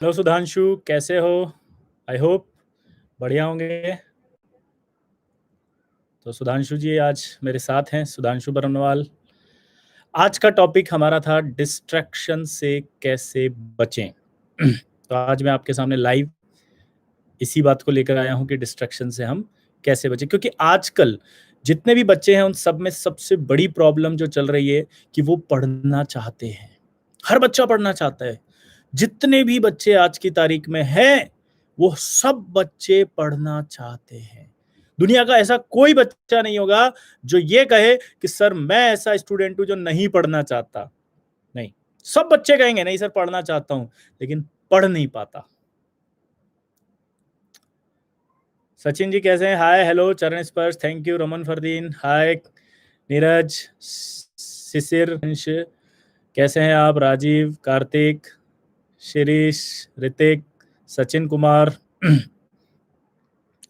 Hello Sudhanshu, कैसे हो? I hope बढ़िया होंगे। तो सुधांशु जी आज मेरे साथ हैं, सुधांशु बरनवाल। आज का टॉपिक हमारा था डिस्ट्रैक्शन से कैसे बचें। तो आज मैं आपके सामने लाइव इसी बात को लेकर आया हूं कि डिस्ट्रैक्शन से हम कैसे बचें, क्योंकि आजकल जितने भी बच्चे हैं उन सब में सबसे बड़ी प्रॉब्लम जो चल रही है कि वो पढ़ना चाहते हैं। हर बच्चा पढ़ना चाहता है। जितने भी बच्चे आज की तारीख में हैं वो सब बच्चे पढ़ना चाहते हैं। दुनिया का ऐसा कोई बच्चा नहीं होगा जो ये कहे कि सर मैं ऐसा स्टूडेंट हूं जो नहीं पढ़ना चाहता। नहीं, सब बच्चे कहेंगे नहीं सर पढ़ना चाहता हूं लेकिन पढ़ नहीं पाता। सचिन जी कैसे हैं? हाय, हेलो, चरण स्पर्श, थैंक यू। रमन फरदीन, हाय। नीरज, शिशिर, अंश, कैसे हैं आप? राजीव, कार्तिक, शिरीष, ऋतिक, सचिन कुमार,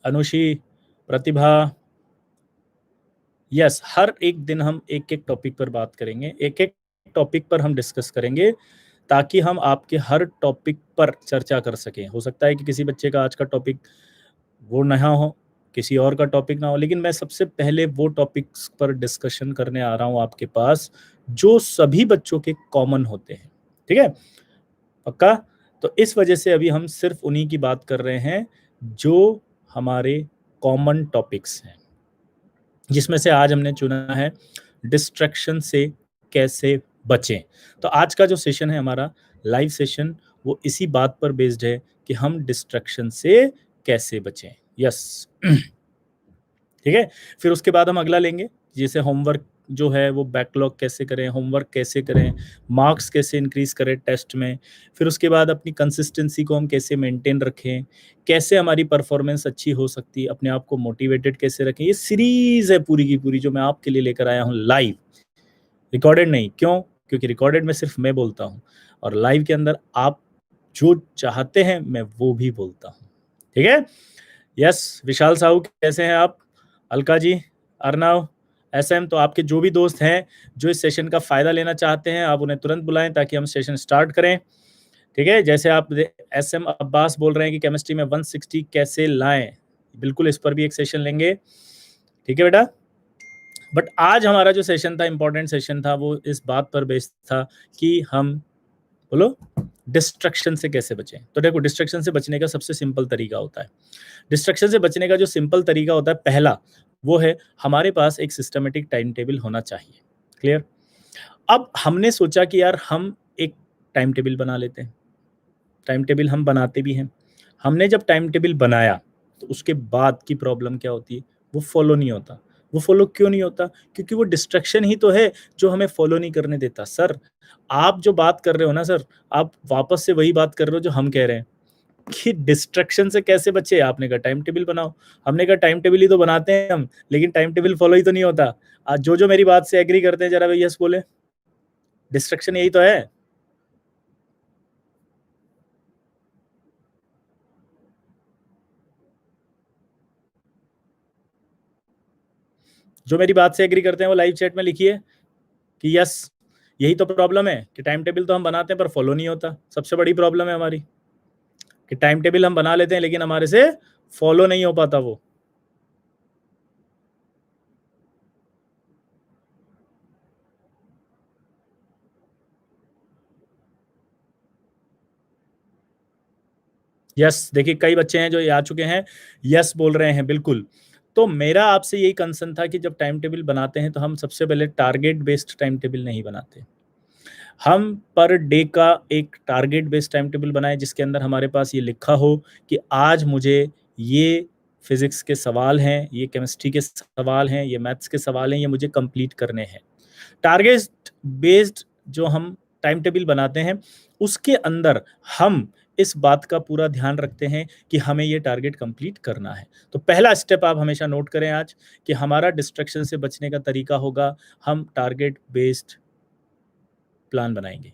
अनुषी, प्रतिभा। यस, हर एक दिन हम एक एक टॉपिक पर बात करेंगे, एक एक टॉपिक पर हम डिस्कस करेंगे ताकि हम आपके हर टॉपिक पर चर्चा कर सकें। हो सकता है कि किसी बच्चे का आज का टॉपिक वो ना हो, किसी और का टॉपिक ना हो, लेकिन मैं सबसे पहले वो टॉपिक्स पर डिस्कशन करने आ रहा हूं आपके पास जो सभी बच्चों के कॉमन होते हैं। ठीक है, पक्का? तो इस वजह से अभी हम सिर्फ उन्हीं की बात कर रहे हैं जो हमारे कॉमन टॉपिक्स हैं, जिसमें से आज हमने चुना है डिस्ट्रैक्शन से कैसे बचें। तो आज का जो सेशन है हमारा लाइव सेशन, वो इसी बात पर बेस्ड है कि हम डिस्ट्रैक्शन से कैसे बचें। यस, ठीक है। फिर उसके बाद हम अगला लेंगे, जैसे होमवर्क जो है वो बैकलॉग कैसे करें, होमवर्क कैसे करें, मार्क्स कैसे इंक्रीज करें टेस्ट में। फिर उसके बाद अपनी कंसिस्टेंसी को हम कैसे मेंटेन रखें, कैसे हमारी परफॉर्मेंस अच्छी हो सकती है, अपने आप को मोटिवेटेड कैसे रखें। ये सीरीज है पूरी की पूरी जो मैं आपके लिए लेकर आया हूँ लाइव, रिकॉर्डेड नहीं। क्यों? क्योंकि रिकॉर्डेड में सिर्फ मैं बोलता हूँ और लाइव के अंदर आप जो चाहते हैं मैं वो भी बोलता हूँ। ठीक है। यस, विशाल साहू कैसे हैं आप? अलका जी, अर्नव, एसएम, तो आपके जो भी दोस्त हैं जो इस सेशन का फायदा लेना चाहते हैं आप उन्हें तुरंत बुलाएं ताकि हम सेशन स्टार्ट करें। ठीक है, जैसे आप एसएम अब्बास बोल रहे हैं कि केमिस्ट्री में 160 कैसे लाएं, बिल्कुल इस पर भी एक सेशन लेंगे। ठीक है बेटा। बट आज हमारा जो सेशन था, इंपॉर्टेंट सेशन था, वो इस बात पर बेस्ड था कि हम, बोलो, डिस्ट्रक्शन से कैसे बचें। तो देखो, डिस्ट्रक्शन से बचने का सबसे सिंपल तरीका होता है, डिस्ट्रक्शन से बचने का जो सिंपल तरीका होता है पहला, वो है हमारे पास एक सिस्टमेटिक टाइम टेबल होना चाहिए। क्लियर? अब हमने सोचा कि यार हम एक टाइम टेबल बना लेते हैं। टाइम टेबल हम बनाते भी हैं। हमने जब टाइम टेबल बनाया तो उसके बाद की प्रॉब्लम क्या होती है, वो फॉलो नहीं होता। वो फॉलो क्यों नहीं होता? क्योंकि वो डिस्ट्रक्शन ही तो है जो हमें फॉलो नहीं करने देता। सर, आप जो बात कर रहे हो ना सर, आप वापस से वही बात कर रहे हो जो हम कह रहे हैं कि डिस्ट्रक्शन से कैसे बचे। आपने कहा टाइम टेबल बनाओ, हमने कहा टाइम टेबल ही तो बनाते हैं हम, लेकिन टाइम टेबल फॉलो ही तो नहीं होता। आज जो जो मेरी बात से एग्री करते हैं जरा भैया बोले, डिस्ट्रक्शन यही तो है। जो मेरी बात से एग्री करते हैं वो लाइव चैट में लिखिए कि यस, यही तो प्रॉब्लम है कि टाइम टेबल तो हम बनाते हैं पर फॉलो नहीं होता। सबसे बड़ी प्रॉब्लम है हमारी कि टाइम टेबल हम बना लेते हैं लेकिन हमारे से फॉलो नहीं हो पाता वो। यस, देखिए कई बच्चे हैं जो ये आ चुके हैं, यस बोल रहे हैं, बिल्कुल। तो मेरा आपसे यही कंसर्न था कि जब टाइम टेबल बनाते हैं तो हम सबसे पहले टारगेट बेस्ड टाइम टेबल नहीं बनाते। हम पर डे का एक टारगेट बेस्ड टाइम टेबल बनाएं जिसके अंदर हमारे पास ये लिखा हो कि आज मुझे ये फिजिक्स के सवाल हैं, ये केमिस्ट्री के सवाल हैं, ये मैथ्स के सवाल हैं, ये मुझे कंप्लीट करने हैं। टारगेट बेस्ड जो हम टाइम टेबल बनाते हैं उसके अंदर हम इस बात का पूरा ध्यान रखते हैं कि हमें ये टारगेट कंप्लीट करना है। तो पहला स्टेप आप हमेशा नोट करें आज कि हमारा डिस्ट्रैक्शन से बचने का तरीका होगा, हम टारगेट बेस्ड प्लान बनाएंगे।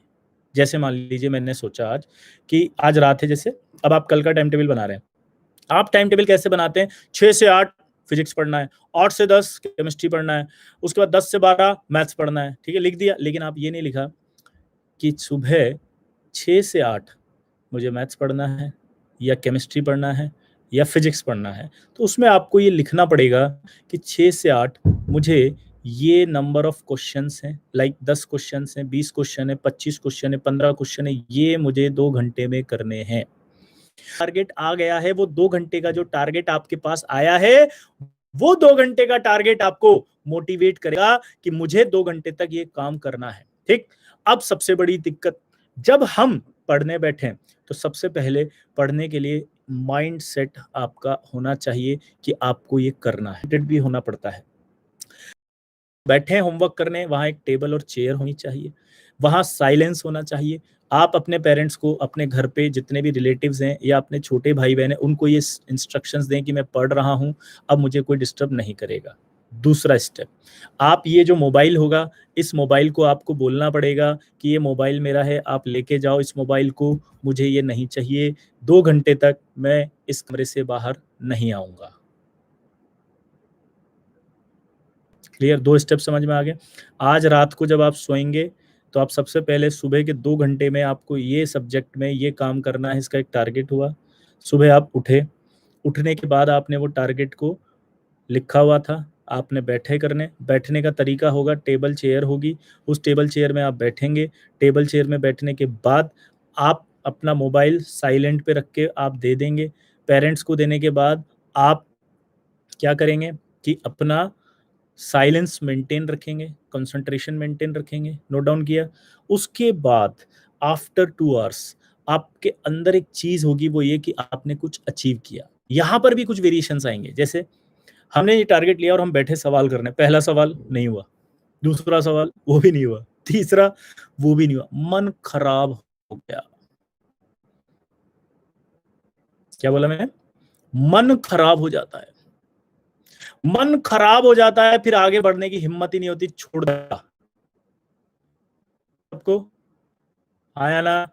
जैसे मान लीजिए मैंने सोचा आज कि आज रात है, जैसे अब आप कल का टाइम टेबल बना रहे हैं। आप टाइम टेबल कैसे बनाते हैं? 6 से 8 फिजिक्स पढ़ना है, 8 से 10 केमिस्ट्री पढ़ना है, उसके बाद 10 से 12 मैथ्स पढ़ना है। ठीक है, लिख दिया, लेकिन आप ये नहीं लिखा कि सुबह 6 से 8 मुझे मैथ्स पढ़ना है या केमिस्ट्री पढ़ना है या फिजिक्स पढ़ना है, तो उसमें आपको ये लिखना पड़ेगा कि 6 से 8 मुझे ये नंबर ऑफ क्वेश्चंस हैं, लाइक 10 क्वेश्चंस हैं, 20 क्वेश्चन है, 25 क्वेश्चन है, 15 क्वेश्चन है, ये मुझे 2 घंटे में करने हैं। टारगेट आ गया है, वो 2 घंटे का जो टारगेट आपके पास आया है, वो 2 घंटे का टारगेट आपको मोटिवेट करेगा कि मुझे 2 घंटे तक ये काम करना है। ठीक। अब सबसे बड़ी दिक्कत, जब हम पढ़ने बैठे तो सबसे पहले पढ़ने के लिए माइंड सेट आपका होना चाहिए कि आपको ये करना है, भी होना पड़ता है। बैठे होमवर्क करने, वहां एक टेबल और चेयर होनी चाहिए, वहां साइलेंस होना चाहिए। आप अपने पेरेंट्स को, अपने घर पे जितने भी रिलेटिव्स हैं या अपने छोटे भाई बहन हैं, उनको ये इंस्ट्रक्शंस दें कि मैं पढ़ रहा हूं, अब मुझे कोई डिस्टर्ब नहीं करेगा। दूसरा स्टेप, आप ये जो मोबाइल होगा, इस मोबाइल को आपको बोलना पड़ेगा कि ये मोबाइल मेरा है, आप लेके जाओ इस मोबाइल को, मुझे ये नहीं चाहिए, 2 घंटे तक मैं इस कमरे से बाहर नहीं आऊंगा। क्लियर? 2 स्टेप समझ में आ गए? आज रात को जब आप सोएंगे, तो आप सबसे पहले सुबह के 2 घंटे में आपको ये सब्जेक्ट में ये काम करना है, इसका एक टारगेट हुआ। सुबह आप उठे, उठने के बाद आपने वो टारगेट को लिखा हुआ था, आपने बैठने का तरीका होगा, टेबल चेयर होगी, उस टेबल चेयर में आप बैठेंगे। टेबल चेयर में बैठने के बाद आप अपना मोबाइल साइलेंट पे रख के आप दे देंगे। पेरेंट्स को देने के बाद आप क्या करेंगे कि अपना साइलेंस मेंटेन रखेंगे, कंसंट्रेशन मेंटेन रखेंगे, नोट डाउन किया। उसके बाद आफ्टर 2 आवर्स आपके अंदर एक चीज़ होगी, वो ये कि आपने कुछ अचीव किया। यहाँ पर भी कुछ वेरिएशंस आएँगे, जैसे हमने ये टारगेट लिया और हम बैठे सवाल करने, पहला सवाल नहीं हुआ, दूसरा सवाल वो भी नहीं हुआ, तीसरा वो भी नहीं हुआ, मन खराब हो गया। क्या बोला मैंने? मन खराब हो जाता है। मन खराब हो जाता है, फिर आगे बढ़ने की हिम्मत ही नहीं होती, छोड़ देता। आपको आया ना?